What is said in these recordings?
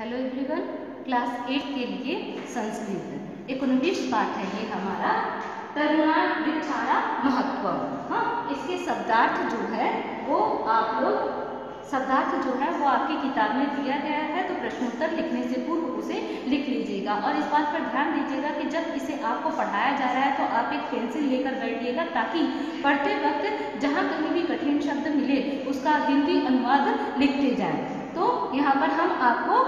Hello everyone, class 8 के लिए संस्कृत 19 पाठ है ये हमारा। तरुणान वृक्षाणां महत्वम। हाँ, इसके शब्दार्थ जो है वो आप लोग वो आपकी किताब में दिया गया है, तो प्रश्नोत्तर लिखने से पूर्व उसे लिख लीजिएगा। और इस बात पर ध्यान दीजिएगा कि जब इसे आपको पढ़ाया जा रहा है तो आप एक पेंसिल लेकर बैठिएगा, ताकि पढ़ते वक्त जहाँ कहीं भी कठिन शब्द मिले उसका हिंदी अनुवाद लिखते जाएं। तो यहाँ पर हम आपको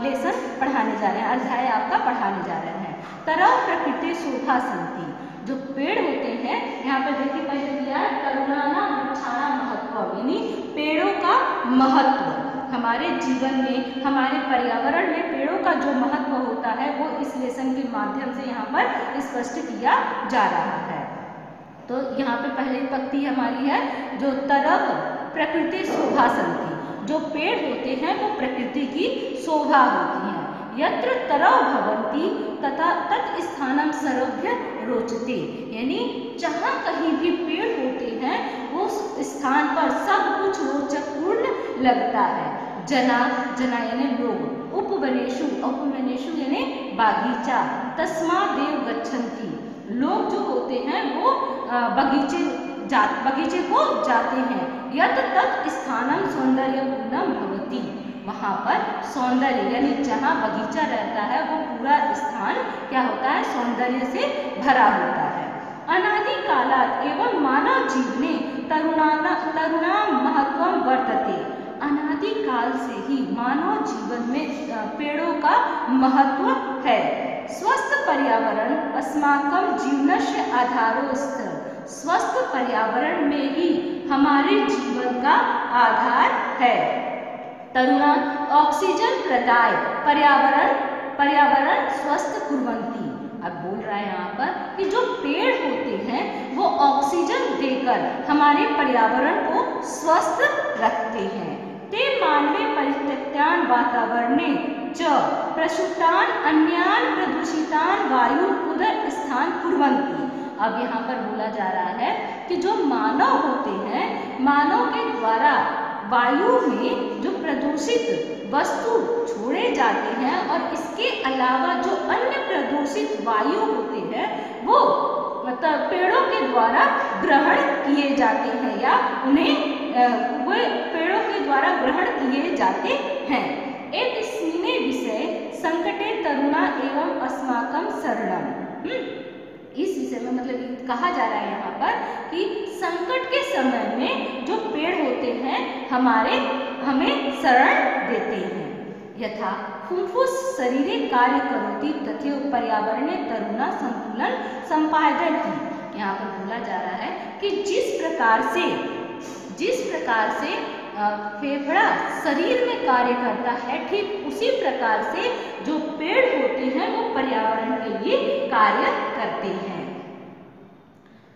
लेसन पढ़ाने जा रहे हैं, अध्याय आपका पढ़ाने जा रहे हैं। तरव प्रकृति शोभा संति, जो पेड़ होते हैं, यहाँ पर देखिए पहले दिया है तरुणानां वृक्षाणां महत्वम, यानी पेड़ों का महत्व। हमारे जीवन में, हमारे पर्यावरण में पेड़ों का जो महत्व होता है वो इस लेसन के माध्यम से यहाँ पर स्पष्ट किया जा रहा है। तो यहाँ पे पहली पंक्ति हमारी है जो तरव प्रकृति शोभा संति, जो पेड़ होते हैं वो प्रकृति की शोभा होती है। यत्र तरव भवन्ति तथा तत् स्थानम सर्वभ्य रोचते, यानी जहाँ कहीं भी पेड़ होते हैं वो स्थान पर सब कुछ रोचकपूर्ण लगता है। जना यानी लोग, उपवनेषु यानी बागीचा, तस्मात् देव गच्छन्ति, लोग जो होते हैं वो बगीचे को जाते हैं। यत् तत् स्थानम सौंदर्यपूर्णम भवति, वहाँ पर सौंदर्य यानी जहाँ बगीचा रहता है वो पूरा स्थान क्या होता है, सौंदर्य से भरा होता है। अनादि कालात् एवं मानव जीवने तरुणां महत्वम वर्तते, अनादि काल से ही मानव जीवन में पेड़ों का महत्व है। स्वस्थ पर्यावरण अस्माकं जीवनस्य आधारो स्थल, स्वस्थ पर्यावरण में ही हमारे जीवन का आधार है। तरुणा ऑक्सीजन प्रदाय पर्यावरण स्वस्थ कुर्वन्ति, अब बोल रहा है यहाँ पर कि जो पेड़ होते हैं वो ऑक्सीजन देकर हमारे पर्यावरण को स्वस्थ रखते हैं। ते मानवे परित्यक्तान वातावरणे च प्रसुप्तान अन्यान प्रदूषितान वायु उदर स्थान कुर्वन्ति। अब यहाँ पर बोला जा रहा है कि जो मानव होते हैं, मानव के द्वारा वायु में जो प्रदूषित वस्तु छोड़े जाते हैं और इसके अलावा जो अन्य प्रदूषित वायु होते हैं वो मतलब पेड़ों के द्वारा ग्रहण किए जाते हैं, या उन्हें वो पेड़ों के द्वारा ग्रहण किए जाते हैं। एतस्मिन् विषये संकटे तरुणा एवं अस्माकं शरणम, इस विषय में मतलब कहा जा रहा है यहाँ पर कि संकट के समय में जो पेड़ होते हैं हमें शरण देते हैं। यथा फुफ्फुस शरीरे कार्य करोति तथैव पर्यावरणे तरुणा संतुलन संपादयति, यहाँ पर बोला जा रहा है कि जिस प्रकार से फेफड़ा शरीर में कार्य करता है, ठीक उसी प्रकार से जो पेड़ होते हैं वो पर्यावरण के लिए कार्य करते हैं।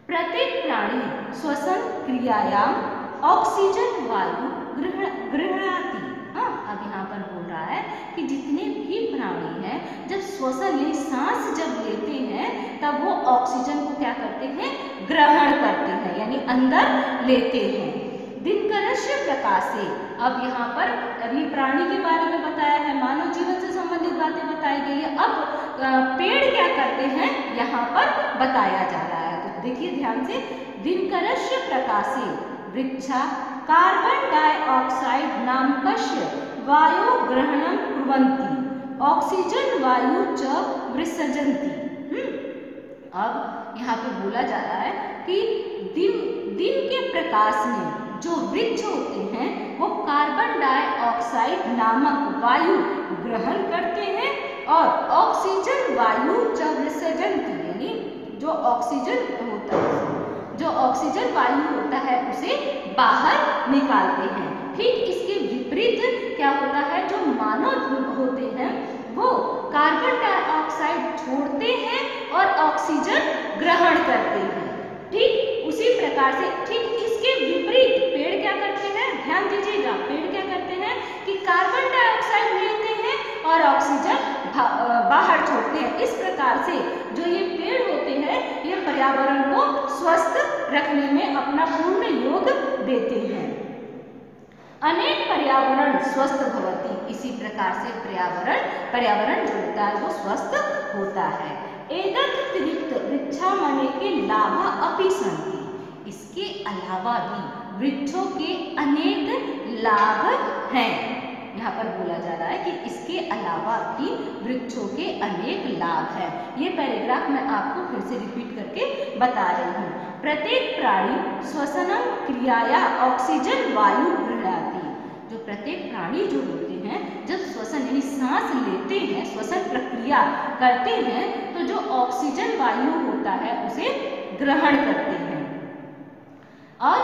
प्रत्येक प्राणी श्वसन क्रियायाम ऑक्सीजन वायु गृह्णाति। हाँ, अब यहाँ पर बोल रहा है कि जितने भी प्राणी हैं जब श्वसन यानी सांस जब लेते हैं तब वो ऑक्सीजन को क्या करते हैं, ग्रहण करते हैं, यानी अंदर लेते हैं। दिनकरस्य प्रकाशे, अब यहाँ पर अभी प्राणी के बारे में बताया है, मानव जीवन से संबंधित बातें बताई गई है। अब पेड़ क्या करते हैं यहाँ पर बताया जा रहा है, तो देखिए ध्यान से। दिनकरस्य प्रकाशे वृक्षा कार्बन डाइऑक्साइड नामकस्य वायु ग्रहणं कुर्वन्ति ऑक्सीजन वायु च विसर्जन्ति। अब यहाँ पे बोला जा रहा है कि दिन के प्रकाश में जो वृक्ष होते हैं वो कार्बन डाइऑक्साइड नामक वायु ग्रहण करते हैं और ऑक्सीजन वायु च विसर्जन्ति, यानी जो ऑक्सीजन वायु होता है उसे बाहर निकालते हैं। ठीक इसके विपरीत क्या होता है, जो मानव होते हैं वो कार्बन डाइऑक्साइड छोड़ते हैं और ऑक्सीजन ग्रहण करते हैं। ठीक उसी प्रकार से, ठीक इसके विपरीत पेड़ क्या करते हैं, ध्यान दीजिएगा, पेड़ क्या करते हैं कि कार्बन डाइऑक्साइड लेते हैं और ऑक्सीजन बाहर छोड़ते हैं। इस प्रकार से जो ये पेड़ होते हैं ये पर्यावरण को स्वस्थ रखने में अपना पूर्ण योग देते हैं। अनेक पर्यावरण स्वस्थ भवति, इसी प्रकार से पर्यावरण जो होता है वो स्वस्थ होता है। एतदतिरिक्त वृक्षामणे के लाभा अपि सन्ति, इसके अलावा भी वृक्षों के अनेक लाभ हैं। यहाँ पर बोला जा रहा है कि इसके अलावा भी वृक्षों के अनेक लाभ हैं। ये पैराग्राफ मैं आपको फिर से रिपीट करके बता रही हूँ। प्रत्येक प्राणी श्वसनम क्रियाया ऑक्सीजन वायु गृह्णाति, जो प्रत्येक प्राणी जो होते हैं जब श्वसन यानी सांस लेते हैं, श्वसन प्रक्रिया करते हैं, तो जो ऑक्सीजन वायु होता है उसे ग्रहण करते हैं। और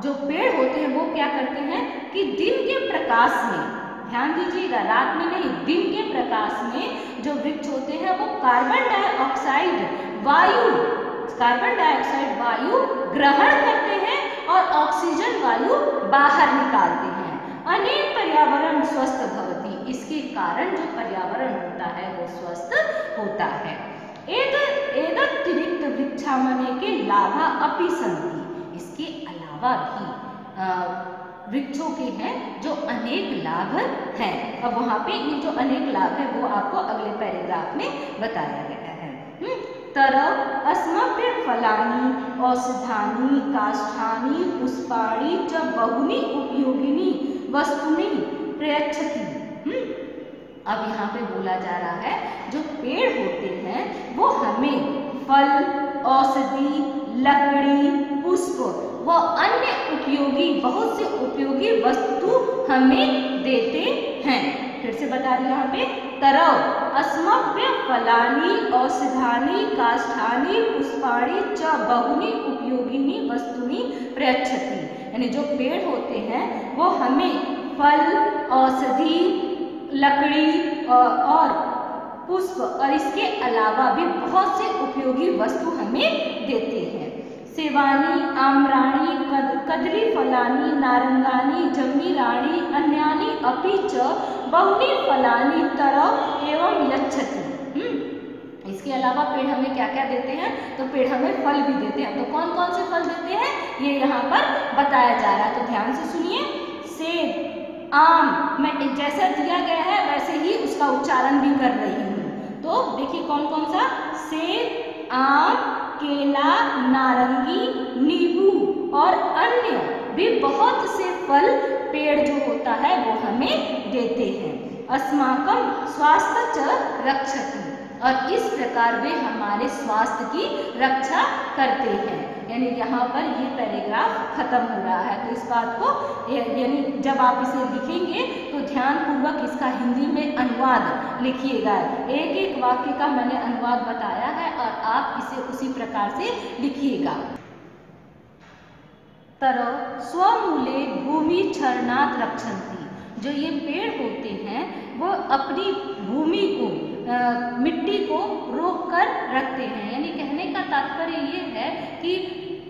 जो पेड़ होते हैं वो क्या करते हैं कि दिन के प्रकाश में, ध्यान दीजिएगा, रात में नहीं, दिन के प्रकाश में जो वृक्ष होते हैं वो कार्बन डाइऑक्साइड वायु ग्रहण करते हैं और ऑक्सीजन वायु बाहर निकालते हैं। अनेक पर्यावरण स्वस्थ भवति, इसके कारण जो पर्यावरण होता है वो स्वस्थ होता है। एतदतिरिक्त वृक्षामणे के लाभा अपि सन्ति, इसके अलावा भी वृक्षों के हैं जो अनेक लाभ हैं। अब वहाँ पे ये जो अनेक लाभ है वो आपको अगले पैराग्राफ में बताया गया है। तरव अस्मभ्य फलानि औषधानि काष्ठानि पुष्पाणि च बहुनि उपयोगिनी वस्तुनि प्रयच्छति। अब यहाँ पे बोला जा रहा है जो पेड़ होते हैं वो हमें फल, औषधि, लकड़ी, पुष्प व अन्य उपयोगी, बहुत से उपयोगी वस्तु हमें देते हैं। फिर से बता रही यहाँ पे, तरव अस्मभ्य फलानि औषधानि काष्ठानि पुष्पाणि च बहुनि उपयोगिनी वस्तुनि प्रयच्छति, यानी जो पेड़ होते हैं वो हमें फल, औषधि, लकड़ी और पुष्प और इसके अलावा भी बहुत से उपयोगी वस्तु हमें देते हैं। सेवानी, आम्राणी, कदली फलानी, नारंगानी, जमीराणी, अन्यानी अपि च बहुनि फलानी तरव एवं यच्छति। इसके अलावा पेड़ हमें क्या क्या देते हैं, तो पेड़ हमें फल भी देते हैं। तो कौन कौन से फल देते हैं ये यहाँ पर बताया जा रहा है, तो ध्यान से सुनिए। सेब, आम, मैं जैसा दिया गया है वैसे ही उसका उच्चारण भी कर रही हूँ। तो देखिए कौन कौन सा, सेब, आम, केला, नारंगी, नींबू और अन्य भी बहुत से फल पेड़ जो होता है वो हमें देते हैं। अस्माकं स्वास्थ्य च रक्षति, और इस प्रकार वे हमारे स्वास्थ्य की रक्षा करते हैं। यानी यहाँ पर ये पैराग्राफ खत्म हो रहा है। तो इस बात को यानी जब आप इसे लिखेंगे तो ध्यानपूर्वक इसका हिंदी में अनुवाद लिखिएगा। एक एक वाक्य का मैंने अनुवाद बताया है और आप इसे उसी प्रकार से लिखिएगा। तरव स्वमूले भूमि क्षरणात् रक्षन्ति, जो ये पेड़ होते हैं वो अपनी भूमि को, मिट्टी को रोक कर रखते हैं। यानी कहने का तात्पर्य ये है कि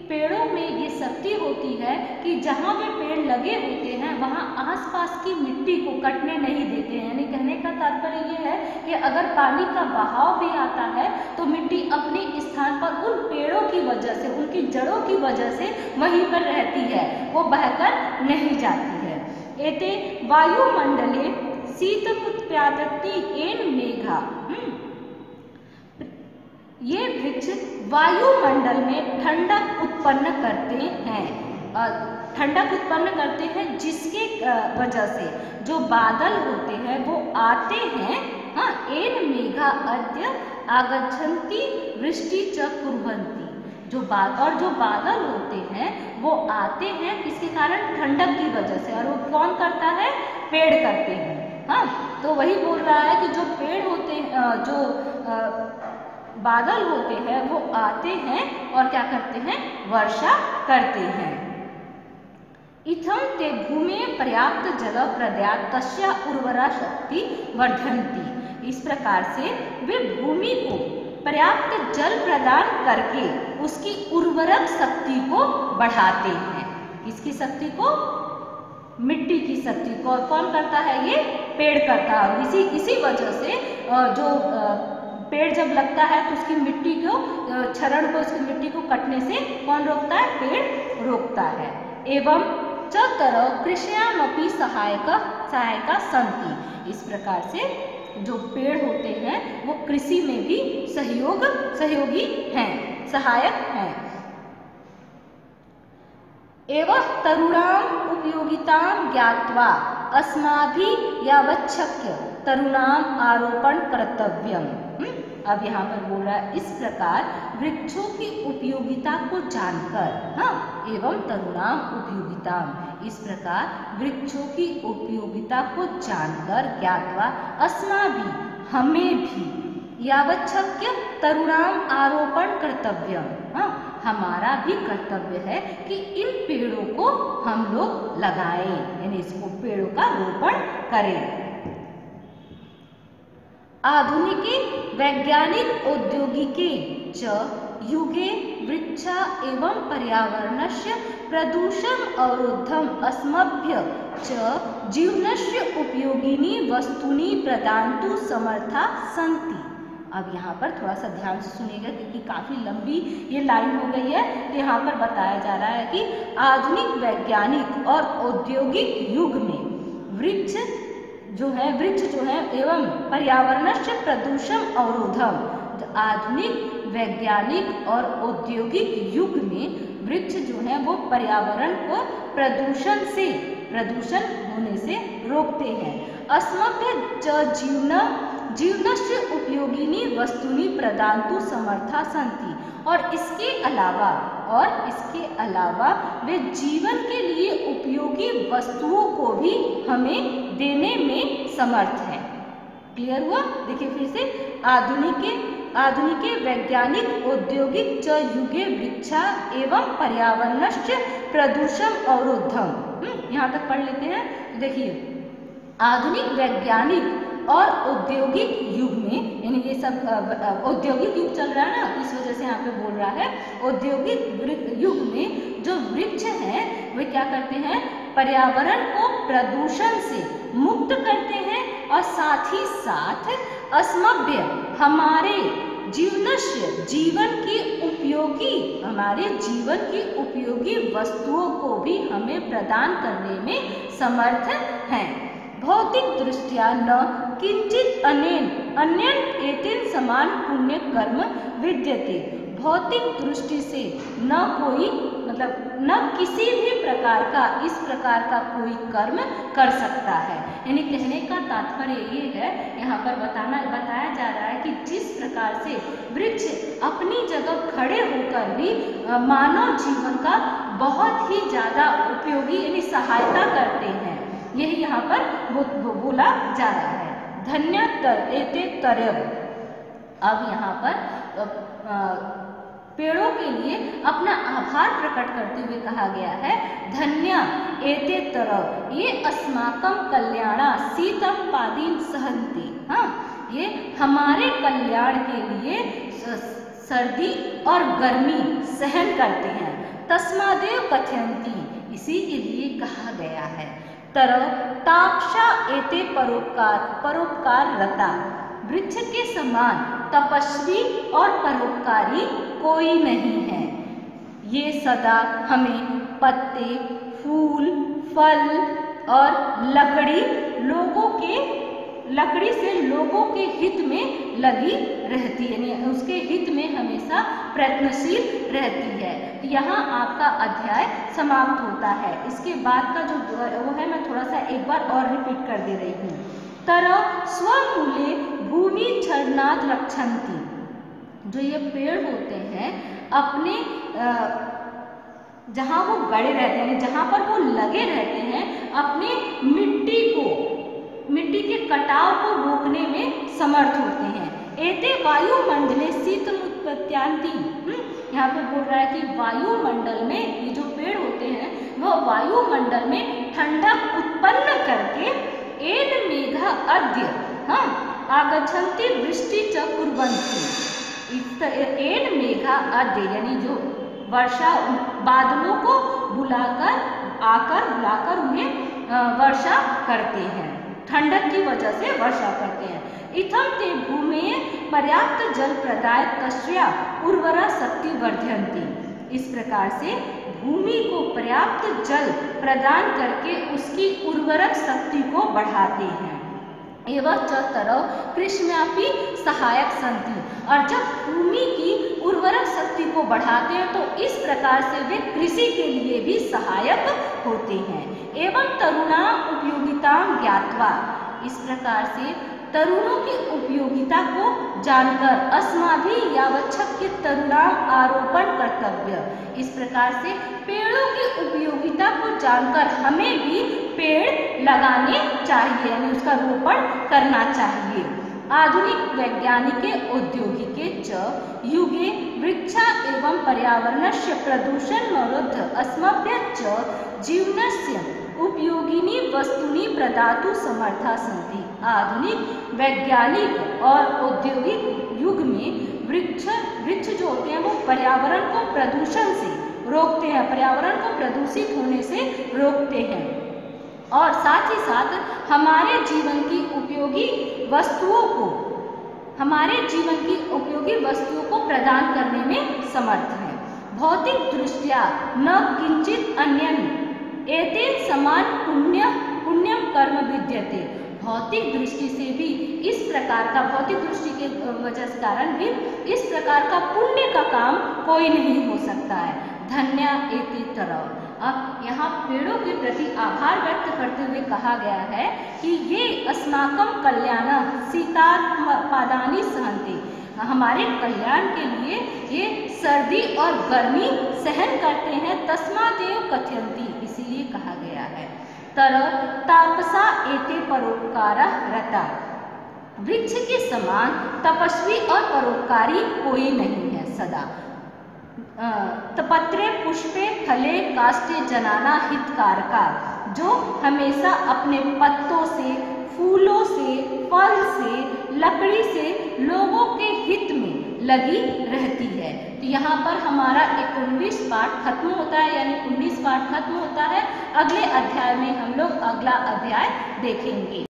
पेड़ों में ये शक्ति होती है कि जहाँ भी पेड़ लगे होते हैं वहाँ आसपास की मिट्टी को कटने नहीं देते हैं। यानी कहने का तात्पर्य ये है कि अगर पानी का बहाव भी आता है तो मिट्टी अपने स्थान पर उन पेड़ों की वजह से, उनकी जड़ों की वजह से वहीं पर रहती है, वो बहकर नहीं जाती है। एते वायुमंडले शीतमुत्पादयति येन मेघा, ये वृक्ष वायुमंडल में ठंडक उत्पन्न करते हैं, ठंडक उत्पन्न करते हैं जिसके वजह से जो बादल होते हैं वो आते हैं। हाँ, येन मेघा अद्य आगच्छन्ति वृष्टि च कुर्वन्ति, जो बादल होते हैं वो आते हैं किसके कारण, ठंडक की वजह से, और वो कौन करता है, पेड़ करते हैं। हाँ, तो वही बोल रहा है कि जो पेड़ होते हैं, जो बादल होते हैं वो आते हैं और क्या करते हैं, वर्षा करते हैं। इत्थं ते भूमि पर्याप्त जल प्रदत्त तस्या उर्वरा शक्ति वर्धन्ति, इस प्रकार से वे भूमि को पर्याप्त जल प्रदान करके उसकी उर्वरक शक्ति को बढ़ाते हैं। किसकी शक्ति को, मिट्टी की शक्ति को। और कौन करता है, ये पेड़ करता है। और इसी वजह से जो पेड़ जब लगता है तो उसकी मिट्टी को, क्षरण को, उसकी मिट्टी को कटने से कौन रोकता है, पेड़ रोकता है। एवं च तरह कृषयामपि सहायका सन्ति। इस प्रकार से जो पेड़ होते हैं वो कृषि में भी सहयोगी हैं, सहायक हैं। एवं तरुणाम उपयोगितां ज्ञात्वा अस्माभिः यावच्छक्य तरुणाम आरोपण कर्तव्यम। अब यहाँ पर बोल रहा है इस प्रकार वृक्षों की उपयोगिता को जानकर, हाँ, एवं तरुणाम उपयोगिताम, इस प्रकार वृक्षों की उपयोगिता को जानकर ज्ञात्वा अस्माभिः, हमें भी, यावच्छक्य तरुणाम आरोपण कर्तव्यम, हाँ, हमारा भी कर्तव्य है कि इन पेड़ों को हम लोग लगाएं, यानी इसको पेड़ों का रोपण करें। आधुनिके वैज्ञानिक औद्योगिके च युगे वृक्षा एवं पर्यावरणस्य प्रदूषण अवरोधम अस्मभ्य च जीवनस्य उपयोगिनी वस्तूनि प्रदातुं समर्था सन्ति। अब यहाँ पर थोड़ा सा ध्यान से सुनिएगा क्योंकि काफ़ी लंबी ये लाइन हो गई है। तो यहाँ पर बताया जा रहा है कि आधुनिक वैज्ञानिक और औद्योगिक युग में वृक्ष जो है एवं पर्यावरणस्य प्रदूषण अवरोधम, आधुनिक वैज्ञानिक और औद्योगिक युग में वृक्ष जो है वो पर्यावरण को प्रदूषण होने से रोकते हैं। अस्मभ्य च जीवनस्य उपयोगिनी वस्तुनि प्रदातुं समर्था सन्ति, और इसके अलावा वे जीवन के लिए उपयोगी वस्तुओं को भी हमें देने में समर्थ है। क्लियर हुआ? देखिए फिर से, आधुनिके वैज्ञानिक औद्योगिक च युगे वृक्षा एवं पर्यावरणस्य प्रदूषण अवरोधम। यहाँ तक पढ़ लेते हैं। देखिए, आधुनिक वैज्ञानिक और औद्योगिक युग में, यानी ये सब औद्योगिक युग चल रहा है ना, इस वजह से यहाँ पे बोल रहा है औद्योगिक युग में जो वृक्ष हैं वे क्या करते हैं, पर्यावरण को प्रदूषण से मुक्त करते हैं और साथ ही साथ अस्मभ्य, हमारे जीवन की उपयोगी वस्तुओं को भी हमें प्रदान करने में समर्थ हैं। भौतिक दृष्टिया न किंचित अन्यन एतेन समान पुण्य कर्म विद्यते। भौतिक दृष्टि से न किसी भी प्रकार का इस प्रकार का कोई कर्म कर सकता है। यानी कहने का तात्पर्य ये है, यहाँ पर बताया जा रहा है कि जिस प्रकार से वृक्ष अपनी जगह खड़े होकर भी मानव जीवन का बहुत ही ज़्यादा उपयोगी यानी सहायता करते हैं, यही यहाँ पर बोला जा रहा है। धन्य एते तरव। अब यहाँ पर पेड़ों के लिए अपना आभार प्रकट करते हुए कहा गया है, धन्य एते तरव, ये अस्माकं कल्याणा शीतम पादीन सहन्ति। हाँ, ये हमारे कल्याण के लिए सर्दी और गर्मी सहन करते हैं। तस्मादेव कथयन्ति, इसी के लिए कहा गया है। तरव तापसा एते परोपकार रता, वृक्ष के समान तपस्वी और परोपकारी कोई नहीं है। ये सदा हमें पत्ते, फूल, फल और लकड़ी से लोगों के हित में लगी रहती है, यानी उसके हित में हमेशा प्रयत्नशील रहती है। यहाँ आपका अध्याय समाप्त होता है। इसके बाद का जो वो है मैं थोड़ा सा एक बार और रिपीट कर दे रही हूँ। तरह स्वमूले भूमि क्षरणात् रक्षन्ति, जो ये पेड़ होते हैं अपने जहाँ वो गड़े रहते हैं, जहाँ पर वो लगे रहते हैं, अपने मिट्टी के कटाव को रोकने में समर्थ होते हैं। एते वायुमंडले शीतमुत्पत्त्यांति, यहाँ पे बोल रहा है कि वायुमंडल में ये जो पेड़ होते हैं वह वायुमंडल में ठंडक उत्पन्न करके एन मेघा अद्य आगच्छन्ति वृष्टि च कुर्वन्ति। एन मेघा अद्य यानी जो वर्षा बादलों को बुलाकर उन्हें वर्षा करते हैं, ठंडक की वजह से वर्षा करते हैं। इथम ते भूमि पर्याप्त जल प्रदाय तस्या उर्वरा शक्ति वर्धयन्ति। इस प्रकार से भूमि को पर्याप्त जल प्रदान करके उसकी उर्वरक शक्ति को बढ़ाते हैं। एवं च तरव कृषिव्यापी सहायक संति, और जब भूमि की उर्वरक शक्ति को बढ़ाते हैं तो इस प्रकार से वे कृषि के लिए भी सहायक होते हैं। एवं तरुणा उपयोगिता ज्ञात्वा, इस प्रकार से तरुणों की उपयोगिता को जानकर अस्माभिः यावच्छक्य तरुणाम आरोपण कर्तव्य, इस प्रकार से पेड़ों की उपयोगिता को जानकर हमें भी पेड़ लगाने चाहिए, यानी उसका रोपण करना चाहिए। आधुनिक वैज्ञानिके औद्योगिके च युगे वृक्षा एवं पर्यावरणस्य प्रदूषणमवरोध्य अस्मभ्यश्च जीवनस्य उपयोगिनी वस्तुनि प्रदातुं समर्था सन्ति। आधुनिक वैज्ञानिक और औद्योगिक युग में वृक्ष जो होते हैं वो पर्यावरण को प्रदूषण से रोकते हैं, पर्यावरण को प्रदूषित होने से रोकते हैं और साथ ही साथ हमारे जीवन की उपयोगी वस्तुओं को प्रदान करने में समर्थ है। भौतिक दृष्टया न किंचित अन्यन एतेन समान पुण्यम कर्म विद्यते, भौतिक दृष्टि से भी इस प्रकार का, भौतिक दृष्टि के वजह से कारण भी इस प्रकार का पुण्य का काम कोई नहीं हो सकता है। धन्य एति तरव, अब यहाँ पेड़ों के प्रति आभार व्यक्त करते हुए कहा गया है कि ये अस्माकं कल्याण शीतात्पादानि सहन्ति, हमारे कल्याण के लिए ये सर्दी और गर्मी सहन करते हैं। तस्मादेव कथयन्ति, इसीलिए कहा गया है। तर तापसा एते परोपकारः रता, वृक्ष के समान तपस्वी और परोपकारी कोई नहीं है सदा। पत्रे पुष्पे फले काष्ठे जनाना हितकारका, जो हमेशा अपने पत्तों से, फूलों से, फल से, लकड़ी से लोगों के हित में लगी रहती है। तो यहाँ पर हमारा 19 पाठ खत्म होता है, यानी 19 पाठ खत्म होता है। अगले अध्याय में हम लोग अगला अध्याय देखेंगे।